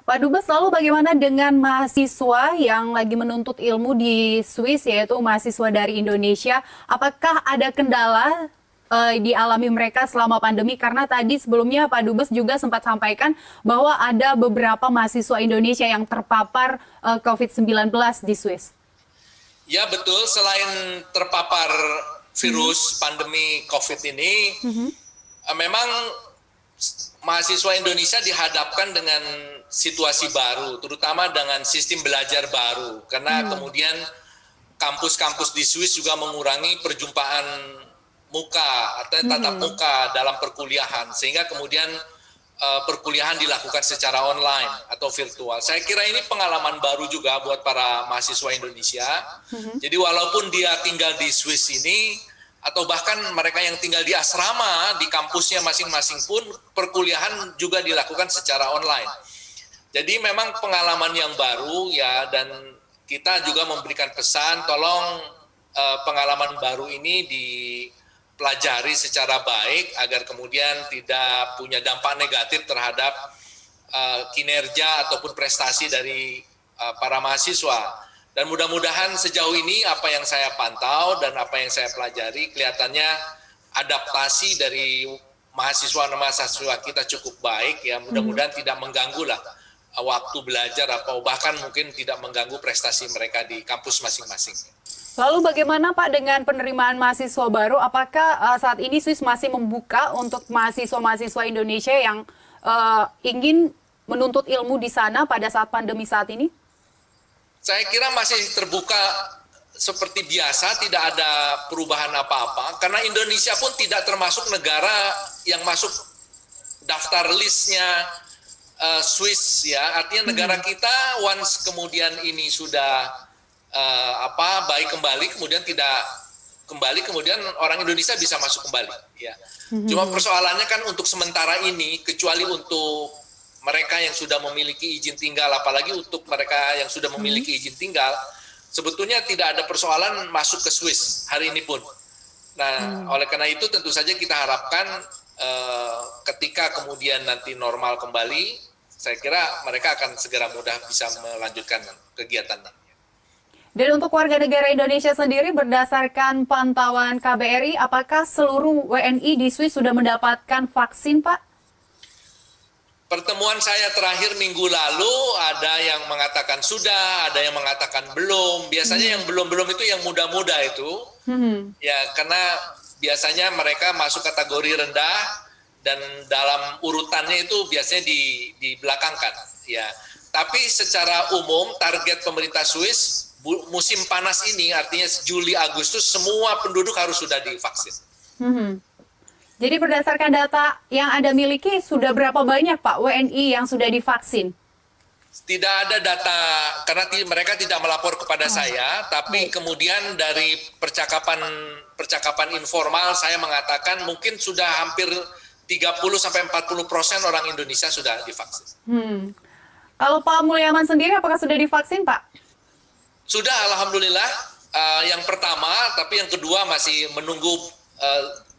Pak Dubes, lalu bagaimana dengan mahasiswa yang lagi menuntut ilmu di Swiss, yaitu mahasiswa dari Indonesia? Apakah ada kendala dialami mereka selama pandemi? Karena tadi sebelumnya Pak Dubes juga sempat sampaikan bahwa ada beberapa mahasiswa Indonesia yang terpapar COVID-19 di Swiss. Ya betul, selain terpapar virus pandemi COVID ini, memang mahasiswa Indonesia dihadapkan dengan situasi baru, terutama dengan sistem belajar baru. Karena kemudian kampus-kampus di Swiss juga mengurangi perjumpaan muka atau tatap muka dalam perkuliahan, sehingga kemudian perkuliahan dilakukan secara online atau virtual. Saya kira ini pengalaman baru juga buat para mahasiswa Indonesia. Jadi walaupun dia tinggal di Swiss ini, atau bahkan mereka yang tinggal di asrama di kampusnya masing-masing pun perkuliahan juga dilakukan secara online. Jadi memang pengalaman yang baru ya, dan kita juga memberikan pesan tolong pengalaman baru ini dipelajari secara baik agar kemudian tidak punya dampak negatif terhadap kinerja ataupun prestasi dari para mahasiswa. Dan mudah-mudahan sejauh ini apa yang saya pantau dan apa yang saya pelajari, kelihatannya adaptasi dari mahasiswa kita cukup baik ya. Mudah-mudahan tidak mengganggu lah waktu belajar atau bahkan mungkin tidak mengganggu prestasi mereka di kampus masing-masing. Lalu bagaimana Pak dengan penerimaan mahasiswa baru? Apakah saat ini Swiss masih membuka untuk mahasiswa-mahasiswa Indonesia yang ingin menuntut ilmu di sana pada saat pandemi saat ini? Saya kira masih terbuka seperti biasa, tidak ada perubahan apa-apa. Karena Indonesia pun tidak termasuk negara yang masuk daftar listnya Swiss ya. Artinya negara kita once kemudian ini sudah baik kembali, kemudian tidak kembali, kemudian orang Indonesia bisa masuk kembali. Ya. Cuma persoalannya kan untuk sementara ini, kecuali untuk mereka yang sudah memiliki izin tinggal, apalagi untuk mereka yang sudah memiliki izin tinggal, sebetulnya tidak ada persoalan masuk ke Swiss hari ini pun. Nah, oleh karena itu tentu saja kita harapkan ketika kemudian nanti normal kembali, saya kira mereka akan segera mudah bisa melanjutkan kegiatannya. Dan untuk warga negara Indonesia sendiri, berdasarkan pantauan KBRI, apakah seluruh WNI di Swiss sudah mendapatkan vaksin, Pak? Pertemuan saya terakhir minggu lalu ada yang mengatakan sudah, ada yang mengatakan belum. Biasanya yang belum-belum itu yang muda-muda itu, ya karena biasanya mereka masuk kategori rendah dan dalam urutannya itu biasanya dibelakangkan. Ya, tapi secara umum target pemerintah Swiss musim panas ini, artinya Juli Agustus semua penduduk harus sudah divaksin. Jadi berdasarkan data yang Anda miliki, sudah berapa banyak Pak WNI yang sudah divaksin? Tidak ada data, karena mereka tidak melapor kepada saya, tapi kemudian dari percakapan informal saya mengatakan mungkin sudah hampir 30-40% orang Indonesia sudah divaksin. Kalau Pak Mulyaman sendiri, apakah sudah divaksin Pak? Sudah, Alhamdulillah. Yang pertama, tapi yang kedua masih menunggu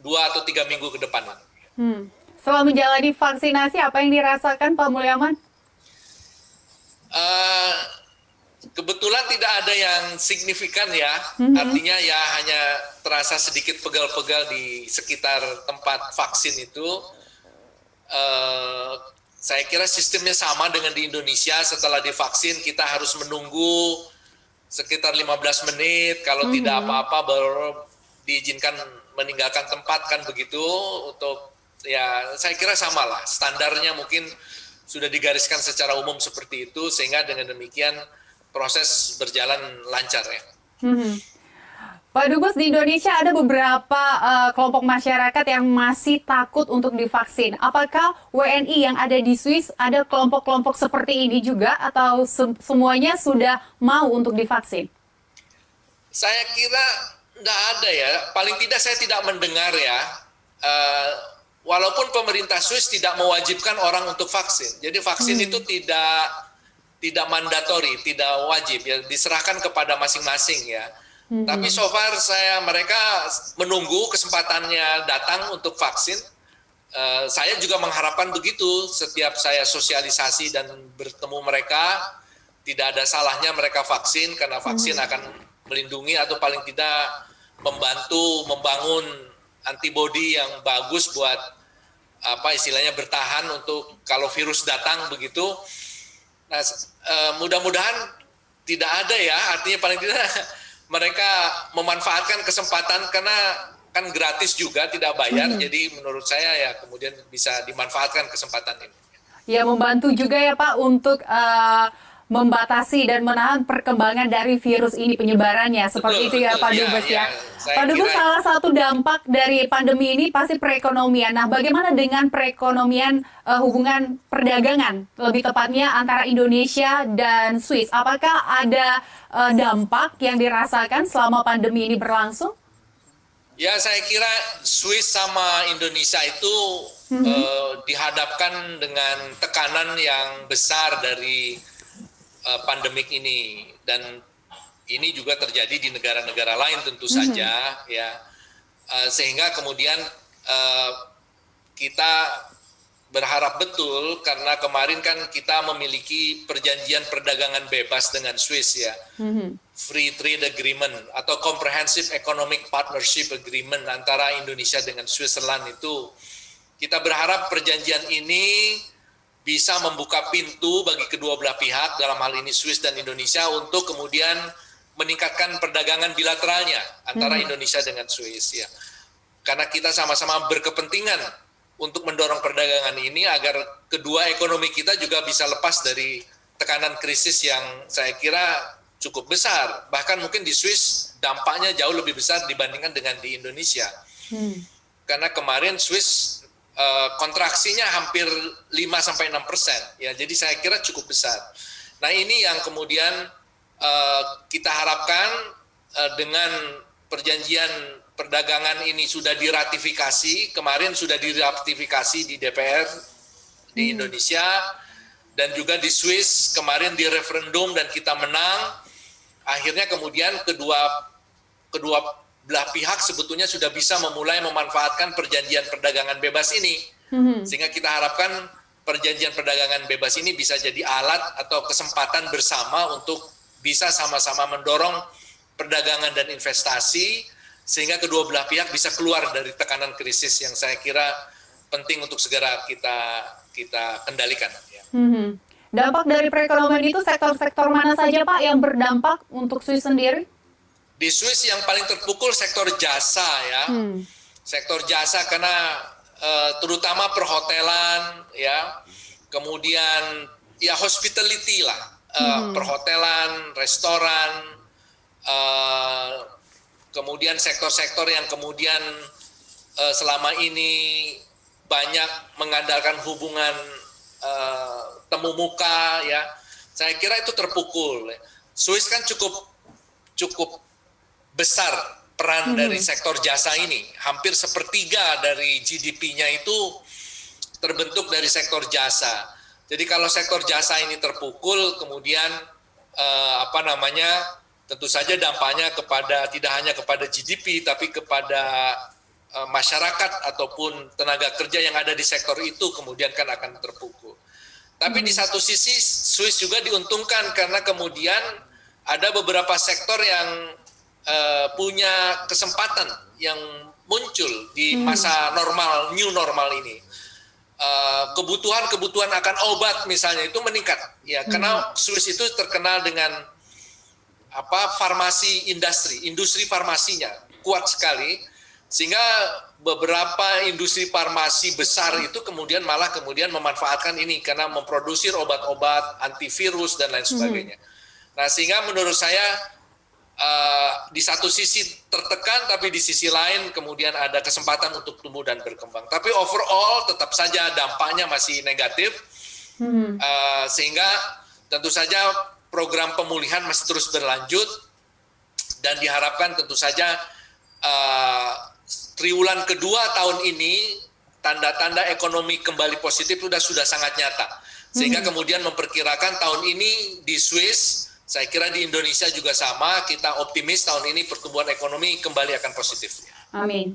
2 atau 3 minggu ke depan. Setelah menjalani vaksinasi, apa yang dirasakan Pak Mulyaman? Kebetulan tidak ada yang signifikan ya, artinya ya hanya terasa sedikit pegal-pegal di sekitar tempat vaksin itu. Saya kira sistemnya sama dengan di Indonesia, setelah divaksin kita harus menunggu sekitar 15 menit, kalau tidak apa-apa baru diizinkan meninggalkan tempat, kan begitu. Untuk ya saya kira sama lah, standarnya mungkin sudah digariskan secara umum seperti itu, sehingga dengan demikian proses berjalan lancar ya. Pak Dubes, di Indonesia ada beberapa kelompok masyarakat yang masih takut untuk divaksin. Apakah WNI yang ada di Swiss ada kelompok-kelompok seperti ini juga, atau semuanya sudah mau untuk divaksin? Saya kira nggak ada ya, paling tidak saya tidak mendengar ya, walaupun pemerintah Swiss tidak mewajibkan orang untuk vaksin. Jadi vaksin itu tidak mandatori, tidak wajib ya, diserahkan kepada masing-masing ya. Tapi so far mereka menunggu kesempatannya datang untuk vaksin, saya juga mengharapkan begitu. Setiap saya sosialisasi dan bertemu mereka, tidak ada salahnya mereka vaksin, karena vaksin akan melindungi atau paling tidak membantu membangun antibodi yang bagus buat istilahnya bertahan untuk kalau virus datang begitu. Nah, mudah-mudahan tidak ada ya, artinya paling tidak mereka memanfaatkan kesempatan karena kan gratis juga, tidak bayar. Jadi menurut saya ya kemudian bisa dimanfaatkan kesempatan ini. Ya, membantu juga ya Pak untuk membatasi dan menahan perkembangan dari virus ini penyebarannya. Seperti itu ya Pak Dubes ya. Pak Dubes, salah satu dampak dari pandemi ini pasti perekonomian. Nah, bagaimana dengan perekonomian hubungan perdagangan, lebih tepatnya antara Indonesia dan Swiss? Apakah ada dampak yang dirasakan selama pandemi ini berlangsung? Ya, saya kira Swiss sama Indonesia itu dihadapkan dengan tekanan yang besar dari pandemik ini, dan ini juga terjadi di negara-negara lain tentu saja ya, sehingga kemudian kita berharap betul karena kemarin kan kita memiliki perjanjian perdagangan bebas dengan Swiss ya, Free Trade Agreement atau Comprehensive Economic Partnership Agreement antara Indonesia dengan Switzerland itu. Kita berharap perjanjian ini bisa membuka pintu bagi kedua belah pihak, dalam hal ini Swiss dan Indonesia, untuk kemudian meningkatkan perdagangan bilateralnya antara Indonesia dengan Swiss ya. Karena kita sama-sama berkepentingan untuk mendorong perdagangan ini agar kedua ekonomi kita juga bisa lepas dari tekanan krisis yang saya kira cukup besar. Bahkan mungkin di Swiss dampaknya jauh lebih besar dibandingkan dengan di Indonesia. Karena kemarin Swiss kontraksinya hampir 5-6%. Ya, jadi saya kira cukup besar. Nah, ini yang kemudian kita harapkan dengan perjanjian perdagangan ini sudah diratifikasi, kemarin sudah diratifikasi di DPR di Indonesia, dan juga di Swiss kemarin di referendum dan kita menang. Akhirnya kemudian kedua belah pihak sebetulnya sudah bisa memulai memanfaatkan perjanjian perdagangan bebas ini. Sehingga kita harapkan perjanjian perdagangan bebas ini bisa jadi alat atau kesempatan bersama untuk bisa sama-sama mendorong perdagangan dan investasi, sehingga kedua belah pihak bisa keluar dari tekanan krisis yang saya kira penting untuk segera kita kendalikan. Dampak dari perekonomian itu sektor-sektor mana saja Pak yang berdampak untuk Swiss sendiri? Di Swiss yang paling terpukul sektor jasa ya, sektor jasa karena terutama perhotelan ya, kemudian ya hospitality lah, perhotelan, restoran, kemudian sektor-sektor yang kemudian selama ini banyak mengandalkan hubungan temu muka ya, saya kira itu terpukul. Swiss kan cukup besar peran dari sektor jasa ini, hampir sepertiga dari GDP-nya itu terbentuk dari sektor jasa. Jadi kalau sektor jasa ini terpukul, kemudian tentu saja dampaknya tidak hanya kepada GDP, tapi kepada masyarakat ataupun tenaga kerja yang ada di sektor itu kemudian kan akan terpukul. Tapi di satu sisi Swiss juga diuntungkan karena kemudian ada beberapa sektor yang punya kesempatan yang muncul di masa normal, new normal ini. Kebutuhan akan obat misalnya itu meningkat ya, karena Swiss itu terkenal dengan farmasi industri farmasinya kuat sekali, sehingga beberapa industri farmasi besar itu kemudian memanfaatkan ini karena memproduksi obat-obat antivirus dan lain sebagainya. Nah, sehingga menurut saya di satu sisi tertekan, tapi di sisi lain kemudian ada kesempatan untuk tumbuh dan berkembang. Tapi overall tetap saja dampaknya masih negatif, sehingga tentu saja program pemulihan masih terus berlanjut dan diharapkan tentu saja triwulan kedua tahun ini tanda-tanda ekonomi kembali positif sudah sangat nyata, sehingga kemudian memperkirakan tahun ini di Swiss, saya kira di Indonesia juga sama, kita optimis tahun ini pertumbuhan ekonomi kembali akan positif. Amin.